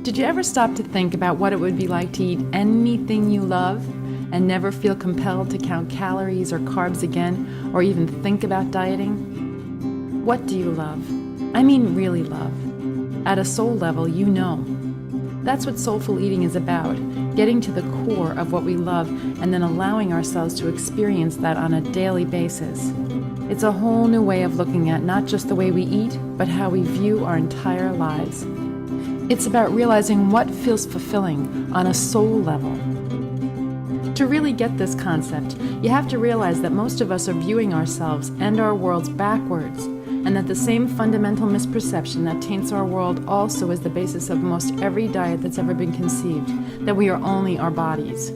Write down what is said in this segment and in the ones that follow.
Did you ever stop to think about what it would be like to eat anything you love and never feel compelled to count calories or carbs again, or even think about dieting? What do you love? I mean really love. At a soul level, you know. That's what soulful eating is about, getting to the core of what we love and then allowing ourselves to experience that on a daily basis. It's a whole new way of looking at not just the way we eat, but how we view our entire lives. It's about realizing what feels fulfilling on a soul level. To really get this concept, you have to realize that most of us are viewing ourselves and our worlds backwards, and that the same fundamental misperception that taints our world also is the basis of most every diet that's ever been conceived, that we are only our bodies.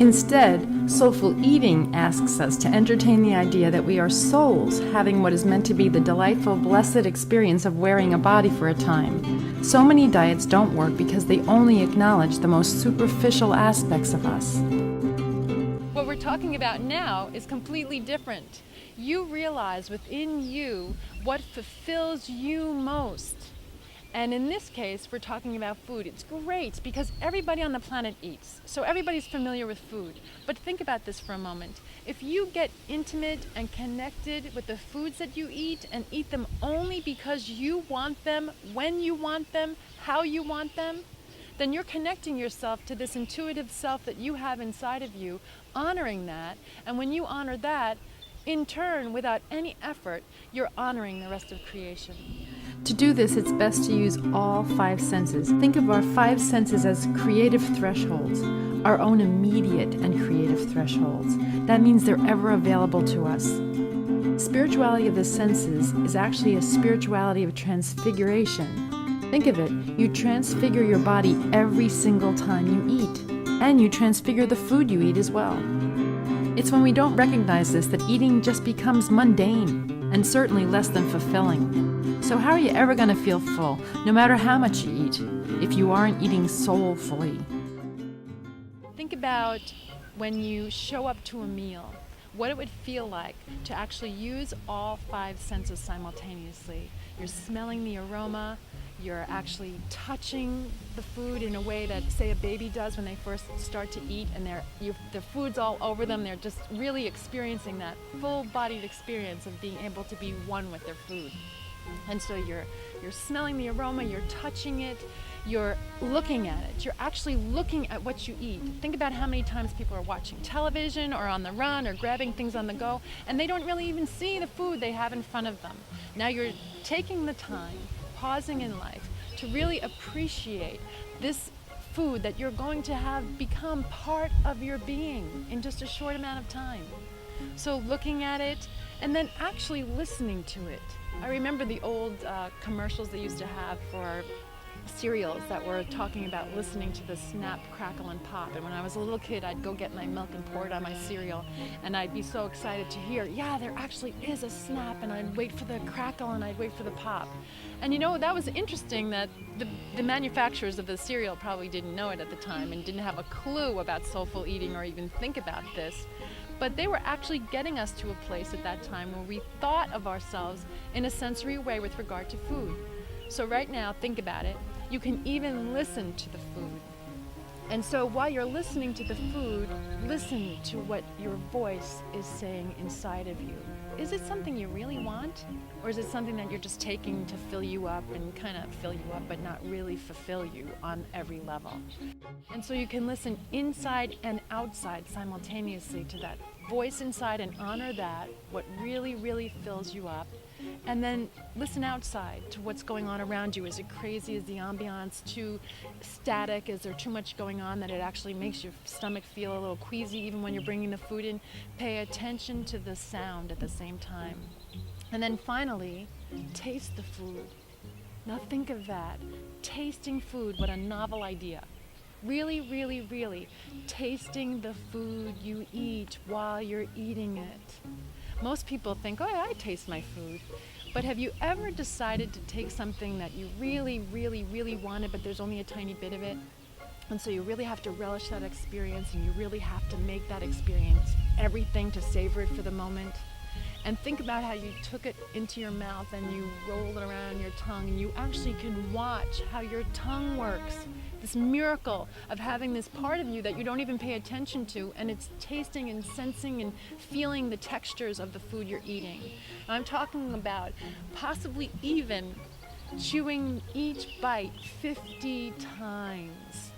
Instead, soulful eating asks us to entertain the idea that we are souls having what is meant to be the delightful, blessed experience of wearing a body for a time. So many diets don't work because they only acknowledge the most superficial aspects of us. What we're talking about now is completely different. You realize within you what fulfills you most. And in this case, we're talking about food. It's great because everybody on the planet eats, so everybody's familiar with food. But think about this for a moment. If you get intimate and connected with the foods that you eat and eat them only because you want them, when you want them, how you want them, then you're connecting yourself to this intuitive self that you have inside of you, honoring that. And when you honor that, in turn, without any effort, you're honoring the rest of creation. To do this, it's best to use all five senses. Think of our five senses as creative thresholds, our own immediate and creative thresholds. That means they're ever available to us. Spirituality of the senses is actually a spirituality of transfiguration. Think of it, you transfigure your body every single time you eat, and you transfigure the food you eat as well. It's when we don't recognize this that eating just becomes mundane, and certainly less than fulfilling. So how are you ever going to feel full, no matter how much you eat, if you aren't eating soulfully? Think about when you show up to a meal, what it would feel like to actually use all five senses simultaneously. You're smelling the aroma, you're actually touching the food in a way that, say, a baby does when they first start to eat, and the food's all over them. They're just really experiencing that full-bodied experience of being able to be one with their food. And so you're smelling the aroma, you're touching it, you're looking at it. You're actually looking at what you eat. Think about how many times people are watching television or on the run or grabbing things on the go, and they don't really even see the food they have in front of them. Now you're taking the time, pausing in life, to really appreciate this food that you're going to have become part of your being in just a short amount of time. So looking at it and then actually listening to it. I remember the old commercials they used to have for cereals that were talking about listening to the snap, crackle, and pop. And when I was a little kid, I'd go get my milk and pour it on my cereal, and I'd be so excited to hear, yeah, there actually is a snap, and I'd wait for the crackle and I'd wait for the pop. And you know, that was interesting that the manufacturers of the cereal probably didn't know it at the time and didn't have a clue about soulful eating or even think about this. But they were actually getting us to a place at that time where we thought of ourselves in a sensory way with regard to food. So right now, think about it. You can even listen to the food. And so while you're listening to the food, listen to what your voice is saying inside of you. Is it something you really want? Or is it something that you're just taking to fill you up and kind of fill you up but not really fulfill you on every level? And so you can listen inside and outside simultaneously to that voice inside and honor that, what really, really fills you up. And then listen outside to what's going on around you. Is it crazy? Is the ambiance too static? Is there too much going on that it actually makes your stomach feel a little queasy even when you're bringing the food in? Pay attention to the sound at the same time. And then finally, taste the food. Now think of that. Tasting food, what a novel idea. Really, really, really tasting the food you eat while you're eating it. Most people think, oh, I taste my food. But have you ever decided to take something that you really, really, really wanted, but there's only a tiny bit of it? And so you really have to relish that experience, and you really have to make that experience everything to savor it for the moment. And think about how you took it into your mouth and you rolled it around your tongue, and you actually can watch how your tongue works. This miracle of having this part of you that you don't even pay attention to, and it's tasting and sensing and feeling the textures of the food you're eating. I'm talking about possibly even chewing each bite 50 times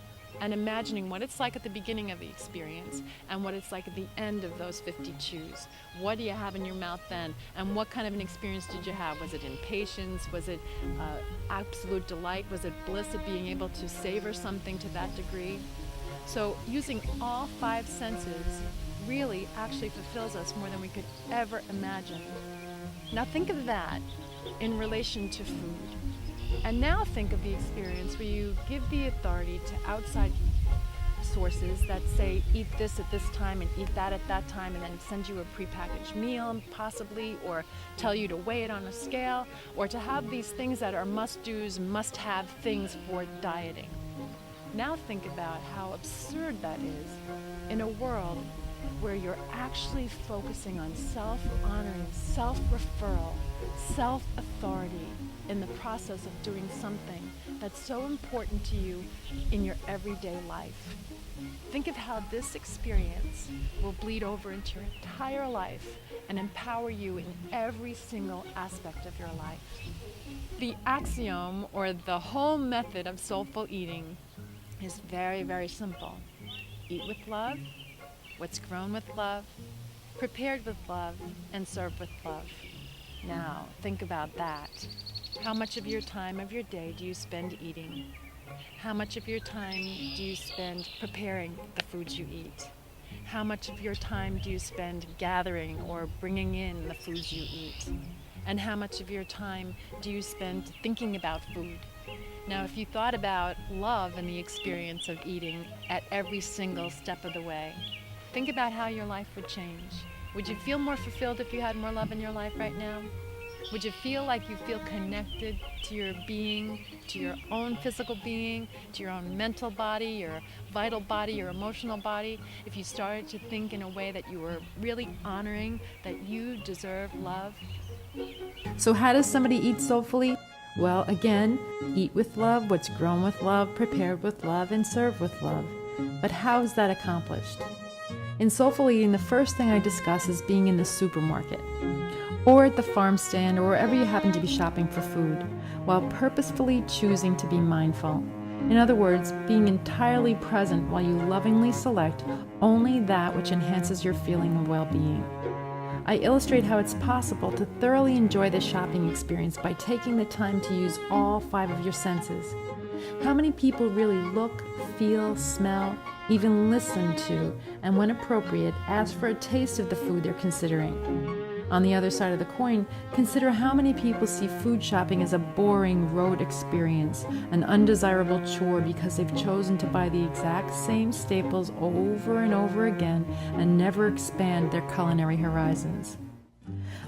and imagining what it's like at the beginning of the experience and what it's like at the end of those 50 chews. What do you have in your mouth then? And what kind of an experience did you have? Was it impatience? Was it absolute delight? Was it bliss of being able to savor something to that degree? So using all 5 senses really actually fulfills us more than we could ever imagine. Now think of that in relation to food. And now think of the experience where you give the authority to outside sources that say, eat this at this time and eat that at that time, and then send you a prepackaged meal possibly, or tell you to weigh it on a scale, or to have these things that are must-dos, must-have things for dieting. Now think about how absurd that is in a world where you're actually focusing on self-honoring, self-referral, self-authority in the process of doing something that's so important to you in your everyday life. Think of how this experience will bleed over into your entire life and empower you in every single aspect of your life. The axiom, or the whole method of soulful eating, is very, very simple. Eat with love, what's grown with love, prepared with love, and served with love. Now, think about that. How much of your time of your day do you spend eating? How much of your time do you spend preparing the foods you eat? How much of your time do you spend gathering or bringing in the foods you eat? And how much of your time do you spend thinking about food? Now, if you thought about love and the experience of eating at every single step of the way, think about how your life would change. Would you feel more fulfilled if you had more love in your life right now? Would you feel like you feel connected to your being, to your own physical being, to your own mental body, your vital body, your emotional body, if you started to think in a way that you were really honoring that you deserve love? So how does somebody eat soulfully? Well, again, eat with love, what's grown with love, prepared with love, and served with love. But how is that accomplished? In soulful eating, the first thing I discuss is being in the supermarket, or at the farm stand, or wherever you happen to be shopping for food, while purposefully choosing to be mindful. In other words, being entirely present while you lovingly select only that which enhances your feeling of well-being. I illustrate how it's possible to thoroughly enjoy the shopping experience by taking the time to use all 5 of your senses. How many people really look, feel, smell, even listen to, and when appropriate, ask for a taste of the food they're considering? On the other side of the coin, consider how many people see food shopping as a boring rote experience, an undesirable chore because they've chosen to buy the exact same staples over and over again and never expand their culinary horizons.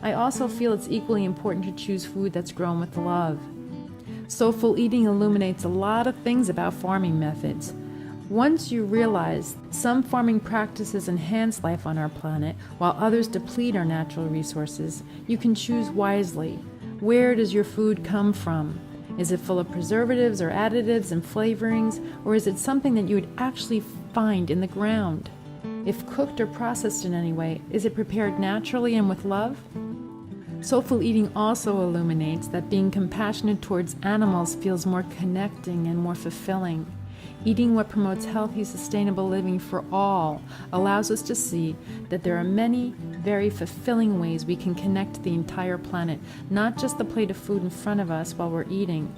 I also feel it's equally important to choose food that's grown with love. Soulful eating illuminates a lot of things about farming methods. Once you realize some farming practices enhance life on our planet while others deplete our natural resources, you can choose wisely. Where does your food come from? Is it full of preservatives or additives and flavorings, or is it something that you would actually find in the ground? If cooked or processed in any way, is it prepared naturally and with love? Soulful eating also illuminates that being compassionate towards animals feels more connecting and more fulfilling. Eating what promotes healthy, sustainable living for all allows us to see that there are many very fulfilling ways we can connect to the entire planet, not just the plate of food in front of us while we're eating,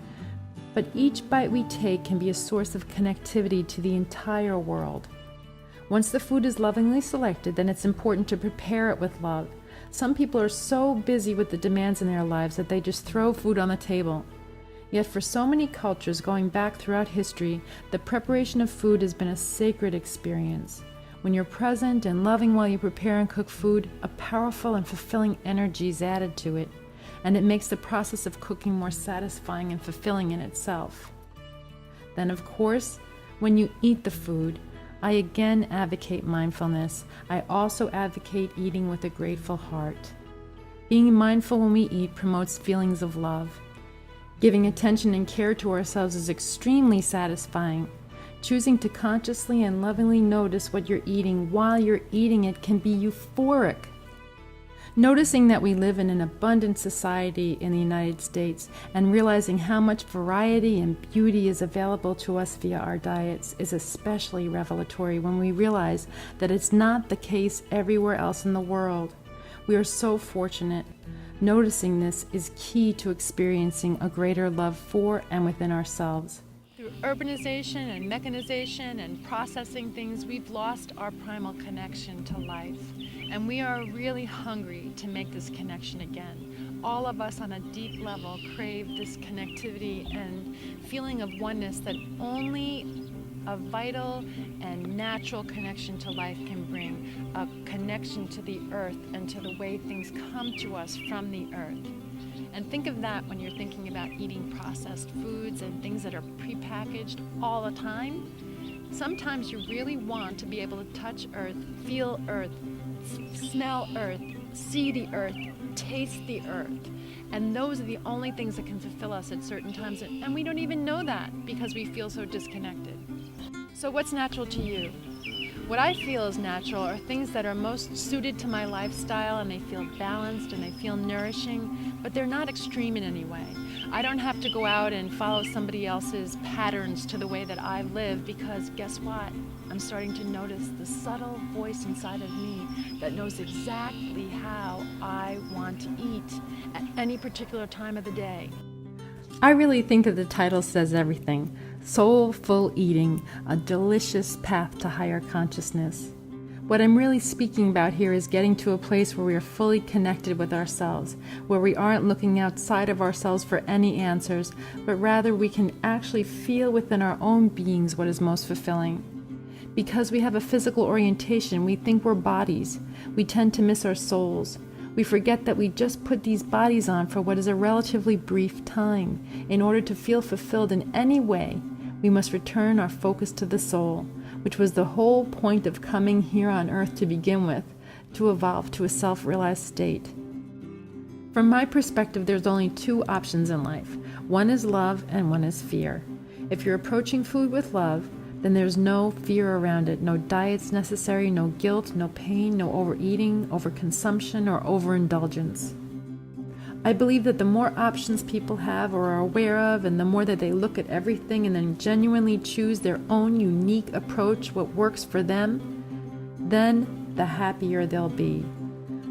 but each bite we take can be a source of connectivity to the entire world. Once the food is lovingly selected, then it's important to prepare it with love. Some people are so busy with the demands in their lives that they just throw food on the table. Yet for so many cultures going back throughout history, the preparation of food has been a sacred experience. When you're present and loving while you prepare and cook food, a powerful and fulfilling energy is added to it, and it makes the process of cooking more satisfying and fulfilling in itself. Then, of course, when you eat the food, I again advocate mindfulness. I also advocate eating with a grateful heart. Being mindful when we eat promotes feelings of love. Giving attention and care to ourselves is extremely satisfying. Choosing to consciously and lovingly notice what you're eating while you're eating it can be euphoric. Noticing that we live in an abundant society in the United States and realizing how much variety and beauty is available to us via our diets is especially revelatory when we realize that it's not the case everywhere else in the world. We are so fortunate. Noticing this is key to experiencing a greater love for and within ourselves. Through urbanization and mechanization and processing things, we've lost our primal connection to life. And we are really hungry to make this connection again. All of us on a deep level crave this connectivity and feeling of oneness that only a vital and natural connection to life can bring, a connection to the earth and to the way things come to us from the earth. And think of that when you're thinking about eating processed foods and things that are prepackaged all the time. Sometimes you really want to be able to touch earth, feel earth, smell earth, see the earth, taste the earth. And those are the only things that can fulfill us at certain times. And we don't even know that because we feel so disconnected. So what's natural to you? What I feel is natural are things that are most suited to my lifestyle, and they feel balanced and they feel nourishing, but they're not extreme in any way. I don't have to go out and follow somebody else's patterns to the way that I live, because guess what? I'm starting to notice the subtle voice inside of me that knows exactly how I want to eat at any particular time of the day. I really think that the title says everything. Soulful eating, a delicious path to higher consciousness. What I'm really speaking about here is getting to a place where we are fully connected with ourselves, where we aren't looking outside of ourselves for any answers, but rather we can actually feel within our own beings what is most fulfilling. Because we have a physical orientation, we think we're bodies. We tend to miss our souls. We forget that we just put these bodies on for what is a relatively brief time. In order to feel fulfilled in any way, we must return our focus to the soul, which was the whole point of coming here on earth to begin with, to evolve to a self-realized state. From my perspective, there's only two options in life. One is love and one is fear. If you're approaching food with love, then there's no fear around it, no diets necessary, no guilt, no pain, no overeating, overconsumption, or overindulgence. I believe that the more options people have or are aware of, and the more that they look at everything and then genuinely choose their own unique approach, what works for them, then the happier they'll be.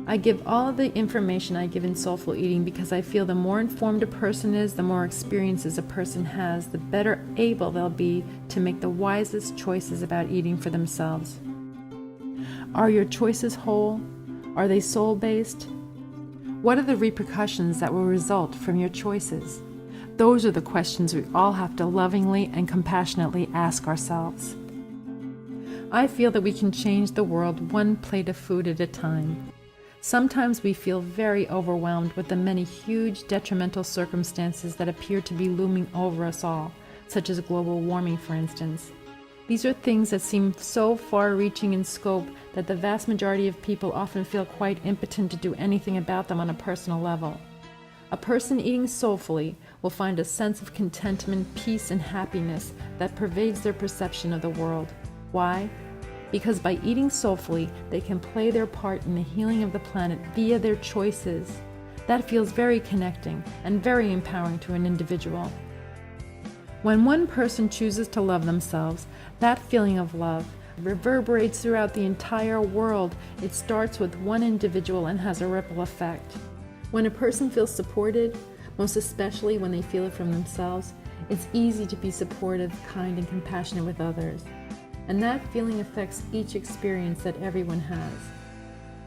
I give all of the information I give in Soulful Eating because I feel the more informed a person is, the more experiences a person has, the better able they'll be to make the wisest choices about eating for themselves. Are your choices whole? Are they soul-based? What are the repercussions that will result from your choices? Those are the questions we all have to lovingly and compassionately ask ourselves. I feel that we can change the world one plate of food at a time. Sometimes we feel very overwhelmed with the many huge detrimental circumstances that appear to be looming over us all, such as global warming, for instance. These are things that seem so far-reaching in scope that the vast majority of people often feel quite impotent to do anything about them on a personal level. A person eating soulfully will find a sense of contentment, peace, and happiness that pervades their perception of the world. Why? Because by eating soulfully, they can play their part in the healing of the planet via their choices. That feels very connecting and very empowering to an individual. When one person chooses to love themselves, that feeling of love reverberates throughout the entire world. It starts with one individual and has a ripple effect. When a person feels supported, most especially when they feel it from themselves, it's easy to be supportive, kind, and compassionate with others. And that feeling affects each experience that everyone has.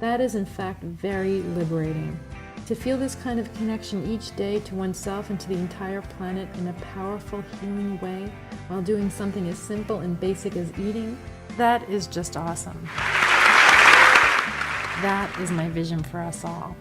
That is in fact very liberating. To feel this kind of connection each day to oneself and to the entire planet in a powerful, healing way while doing something as simple and basic as eating, that is just awesome. That is my vision for us all.